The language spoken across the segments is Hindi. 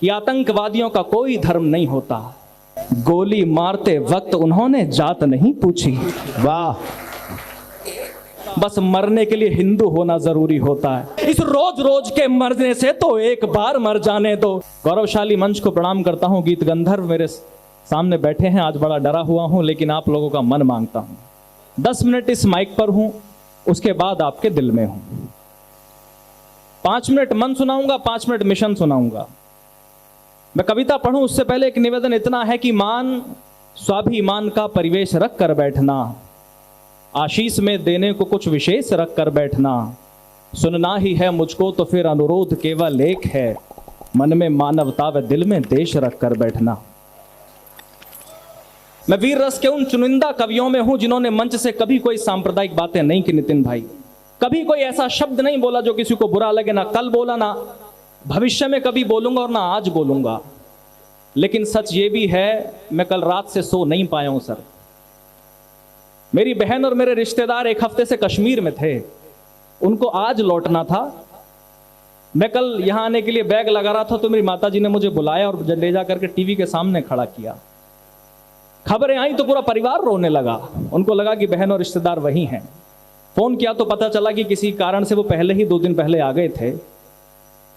कि आतंकवादियों का कोई धर्म नहीं होता, गोली मारते वक्त उन्होंने जात नहीं पूछी। वाह, बस मरने के लिए हिंदू होना जरूरी होता है। इस रोज रोज के मरने से तो एक बार मर जाने दो। गौरवशाली मंच को प्रणाम करता हूं। गीत गंधर्व मेरे सामने बैठे हैं। आज बड़ा डरा हुआ हूं, लेकिन आप लोगों का मन मांगता हूं। 10 मिनट इस माइक पर हूं, उसके बाद आपके दिल में हूं। 5 मिनट मन सुनाऊंगा, 5 मिनट मिशन सुनाऊंगा। मैं कविता पढ़ूं उससे पहले एक निवेदन इतना है कि मान स्वाभिमान का परिवेश रख कर बैठना, आशीष में देने को कुछ विशेष रख कर बैठना। सुनना ही है मुझको तो फिर अनुरोध केवल एक है, मन में मानवता व दिल में देश रख कर बैठना। मैं वीर रस के उन चुनिंदा कवियों में हूं जिन्होंने मंच से कभी कोई सांप्रदायिक बातें नहीं की। नितिन भाई, कभी कोई ऐसा शब्द नहीं बोला जो किसी को बुरा लगे, ना कल बोला, ना भविष्य में कभी बोलूंगा और ना आज बोलूंगा। लेकिन सच ये भी है, मैं कल रात से सो नहीं पाया हूं सर। मेरी बहन और मेरे रिश्तेदार 1 हफ्ते से कश्मीर में थे, उनको आज लौटना था। मैं कल यहां आने के लिए बैग लगा रहा था तो मेरी माताजी ने मुझे बुलाया और ले जा करके टीवी के सामने खड़ा किया। खबरें आई तो पूरा परिवार रोने लगा। उनको लगा कि बहन और रिश्तेदार वही हैं। फोन किया तो पता चला कि किसी कारण से वो पहले ही 2 दिन पहले आ गए थे।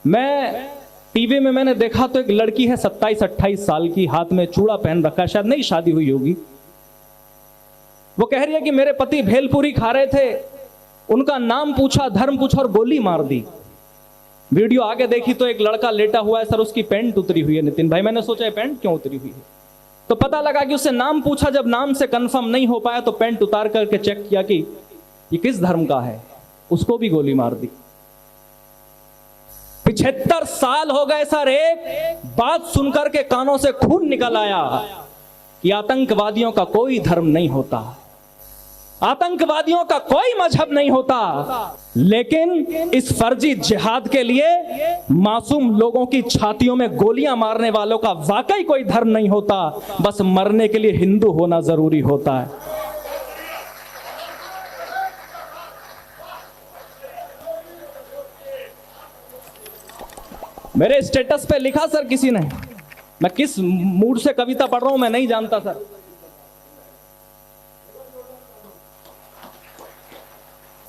मैं टीवी में मैंने देखा तो एक लड़की है 27-28 साल की, हाथ में चूड़ा पहन रखा, शायद नई शादी हुई होगी। वो कह रही है कि मेरे पति भेलपुरी खा रहे थे, उनका नाम पूछा, धर्म पूछा और गोली मार दी। वीडियो आगे देखी तो एक लड़का लेटा हुआ है सर, उसकी पैंट उतरी हुई है। नितिन भाई, मैंने सोचा पैंट क्यों उतरी हुई है, तो पता लगा कि उससे नाम पूछा, जब नाम से कंफर्म नहीं हो पाया तो पैंट उतार करके चेक किया कि ये किस धर्म का है, उसको भी गोली मार दी। 75 साल हो गए सर, एक बात सुनकर के कानों से खून निकल आया कि आतंकवादियों का कोई धर्म नहीं होता, आतंकवादियों का कोई मजहब नहीं होता। लेकिन इस फर्जी जिहाद के लिए मासूम लोगों की छातियों में गोलियां मारने वालों का वाकई कोई धर्म नहीं होता, बस मरने के लिए हिंदू होना जरूरी होता है। मेरे स्टेटस पे लिखा सर किसी ने, मैं किस मूड से कविता पढ़ रहा हूं मैं नहीं जानता सर।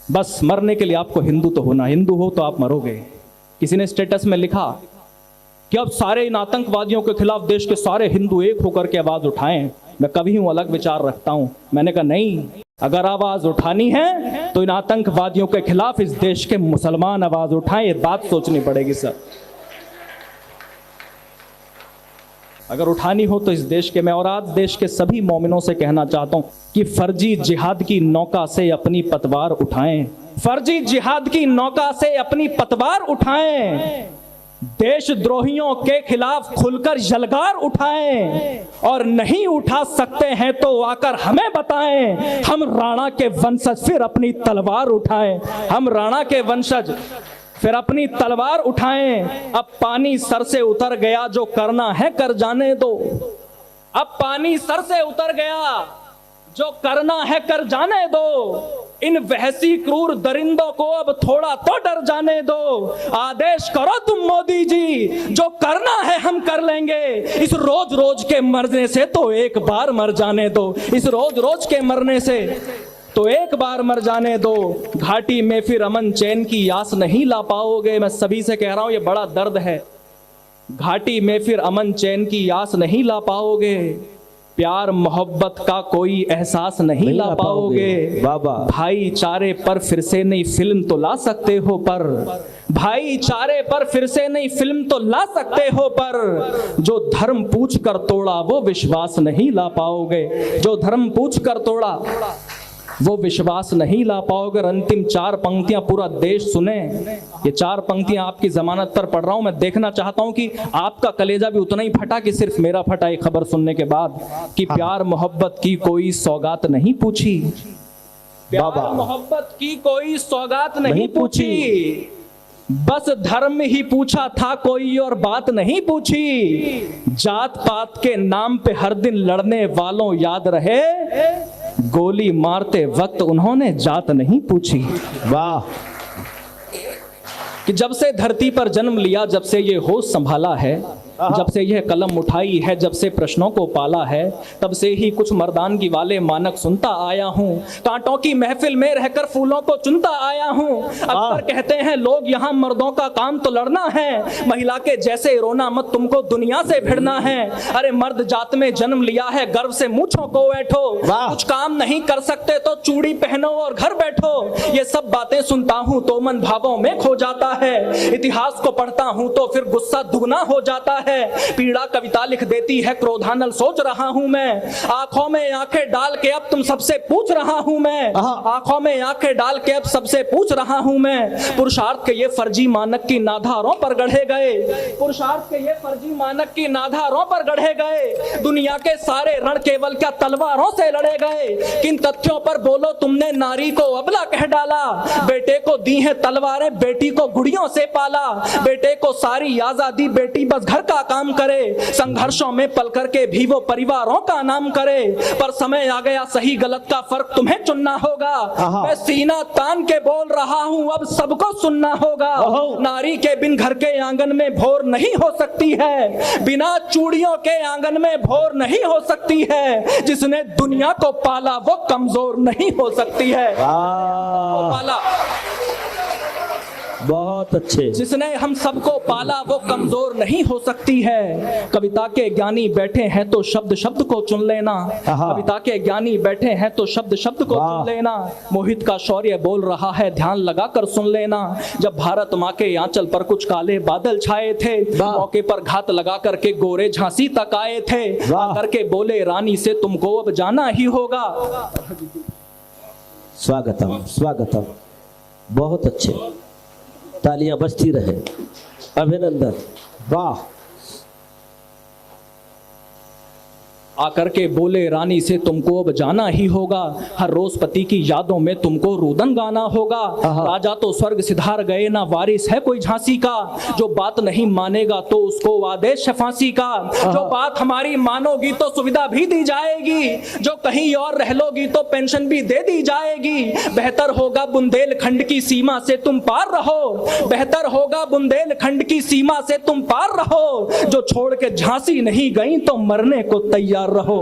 बस मरने के लिए आपको हिंदू तो होना, हिंदू हो तो आप मरोगे। किसी ने स्टेटस में लिखा कि अब सारे इन आतंकवादियों के खिलाफ देश के सारे हिंदू एक होकर के आवाज उठाएं। मैं कभी हूं अलग विचार रखता हूं। मैंने कहा नहीं, अगर आवाज उठानी है तो इन आतंकवादियों के खिलाफ इस देश के मुसलमान आवाज उठाएं। ये बात सोचनी पड़ेगी सर, अगर उठानी हो तो इस देश के। मैं और आज देश के सभी मोमिनों से कहना चाहता हूं कि फर्जी जिहाद की नौका से अपनी पतवार उठाएं, फर्जी जिहाद की नौका से अपनी पतवार उठाएं, देशद्रोहियों के खिलाफ खुलकर यलगार उठाएं, और नहीं उठा सकते हैं तो आकर हमें बताएं। हम राणा के वंशज फिर अपनी तलवार उठाएं, हम राणा के वंशज फिर अपनी तलवार उठाएं। अब पानी सर से उतर गया, जो करना है कर जाने दो। अब पानी सर से उतर गया, जो करना है कर जाने दो। इन वहसी क्रूर दरिंदों को अब थोड़ा तो डर जाने दो। आदेश करो तुम मोदी जी, जो करना है हम कर लेंगे। इस रोज रोज के मरने से तो एक बार मर जाने दो, इस रोज रोज के मरने से तो एक बार मर जाने दो। घाटी में फिर अमन चैन की आस नहीं ला पाओगे। मैं सभी से कह रहा हूं, ये बड़ा दर्द है। घाटी में फिर अमन चैन की आस नहीं ला पाओगे। प्यार मोहब्बत का कोई एहसास नहीं ला पाओगे। भाईचारे पर फिर से नई फिल्म तो ला सकते हो, पर भाईचारे पर फिर से नई फिल्म तो ला सकते हो, पर जो धर्म पूछ कर तोड़ा वो विश्वास नहीं ला पाओगे। जो धर्म पूछ कर तोड़ा वो विश्वास नहीं ला पाओगे। अंतिम 4 पंक्तियां पूरा देश सुने। ये 4 पंक्तियां आपकी जमानत पर पढ़ रहा हूं। मैं देखना चाहता हूं कि आपका कलेजा भी उतना ही फटा कि सिर्फ मेरा फटा। ये खबर सुनने के बाद कि प्यार मोहब्बत की कोई सौगात नहीं पूछी, प्यार मोहब्बत की कोई सौगात नहीं पूछी, बस धर्म ही पूछा था, कोई और बात नहीं पूछी। जात पात के नाम पे हर दिन लड़ने वालों याद रहे, गोली मारते वक्त उन्होंने जात नहीं पूछी। वाह, कि जब से धरती पर जन्म लिया, जब से ये होश संभाला है, जब से यह कलम उठाई है, जब से प्रश्नों को पाला है, तब से ही कुछ मर्दानगी वाले मानक सुनता आया हूँ। कांटों की महफिल में रहकर फूलों को चुनता आया हूँ। अक्सर कहते हैं लोग यहाँ मर्दों का काम तो लड़ना है, महिला के जैसे रोना मत, तुमको दुनिया से भिड़ना है। अरे मर्द जात में जन्म लिया है, गर्व से मूंछों को बैठो, कुछ काम नहीं कर सकते तो चूड़ी पहनो और घर बैठो। ये सब बातें सुनता हूँ तो मन भावों में खो जाता है। इतिहास को पढ़ता हूँ तो फिर गुस्सा दुगना हो जाता है। पीड़ा कविता लिख देती है, क्रोधानल सोच रहा हूँ मैं। आंखों में आंखें डाल के अब तुम सबसे पूछ रहा हूँ मैं। आंखों में आंखें डाल के अब सबसे पूछ रहा हूँ मैं। पुरुषार्थ के ये फर्जी मानक की नाधारों पर गढ़े गए, पुरुषार्थ के ये फर्जी मानक की नाधारों पर गढ़े गए। दुनिया के सारे रण केवल क्या तलवारों से लड़े गए। किन तथ्यों पर बोलो तुमने नारी को अबला कह डाला। बेटे को दी है तलवारें, बेटी को गुड़ियों से पाला। बेटे को सारी आजादी, बेटी बस घर का काम करे। संघर्षों में पल करके भी वो परिवारों का नाम करे। पर समय आ गया, सही गलत का फर्क तुम्हें चुनना होगा। मैं सीना तान के बोल रहा हूँ, अब सबको सुनना होगा। नारी के बिन घर के आंगन में भोर नहीं हो सकती है, बिना चूड़ियों के आंगन में भोर नहीं हो सकती है। जिसने दुनिया को पाला वो कमजोर नहीं हो सकती है। पाला बहुत अच्छे। जिसने हम सबको पाला वो कमजोर नहीं हो सकती है। कविता के ज्ञानी बैठे हैं तो शब्द शब्द को चुन लेना। कविता के ज्ञानी बैठे हैं तो शब्द शब्द को चुन लेना। मोहित का शौर्य बोल रहा है, ध्यान लगाकर सुन लेना। जब भारत माँ के आंचल पर कुछ काले बादल छाए थे, मौके पर घात लगा करके गोरे झांसी तक आए थे। करके बोले रानी से तुमको अब जाना ही होगा। स्वागतम स्वागतम, बहुत अच्छे, तालियां बजती रहे, अभिनंदन, वाह। आकर के बोले रानी से तुमको अब जाना ही होगा। हर रोज पति की यादों में तुमको रुदन गाना होगा। राजा तो स्वर्ग सिधार गए, ना वारिस है कोई झांसी का। जो बात नहीं मानेगा तो उसको आदेश है फांसी का। जो बात हमारी मानोगी तो सुविधा भी दी जाएगी, जो कहीं और रह लोगी तो पेंशन भी दे दी जाएगी। बेहतर होगा बुंदेलखंड की सीमा से तुम पार रहो, बेहतर होगा बुंदेलखंड की सीमा से तुम पार रहो। जो छोड़ के झांसी नहीं गई तो मरने को तैयार रहो।